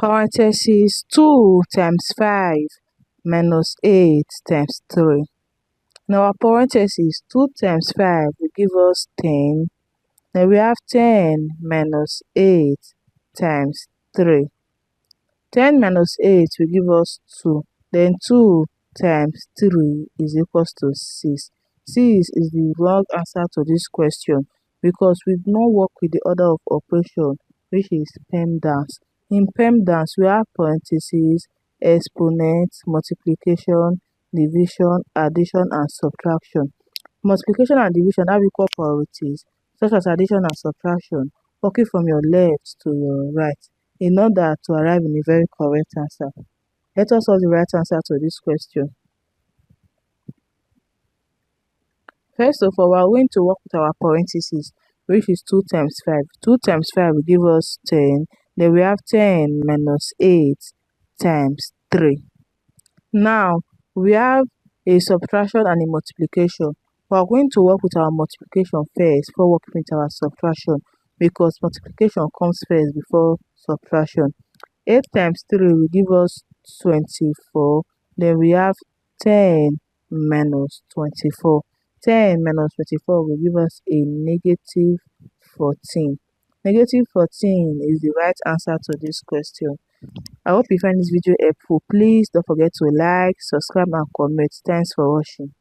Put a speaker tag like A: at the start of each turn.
A: Parenthesis 2 times 5 minus 8 times 3. Now our parenthesis 2 times 5 will give us 10. Then we have 10 minus 8 times 3. 10 minus 8 will give us 2. Then 2 times 3 is equals to 6. 6 is the wrong answer to this question because we do not work with the order of operation, which is PEMDAS. In PEMDAS, we have parentheses, exponents, multiplication, division, addition, and subtraction. Multiplication and division have equal priorities, such as addition and subtraction, working from your left to your right, in order to arrive in a very correct answer. Let us solve the right answer to this question. First of all, we are going to work with our parentheses, which is 2 times 5. 2 times 5 will give us 10. Then we have 10 minus 8 times 3. Now, we have a subtraction and a multiplication. We are going to work with our multiplication first before working with our subtraction, because multiplication comes first before subtraction. 8 times 3 will give us 24. Then we have 10 minus 24. 10 minus 24 will give us a negative 14. Negative 14 is the right answer to this question. I hope you find this video helpful. Please don't forget to like, subscribe, and comment. Thanks for watching.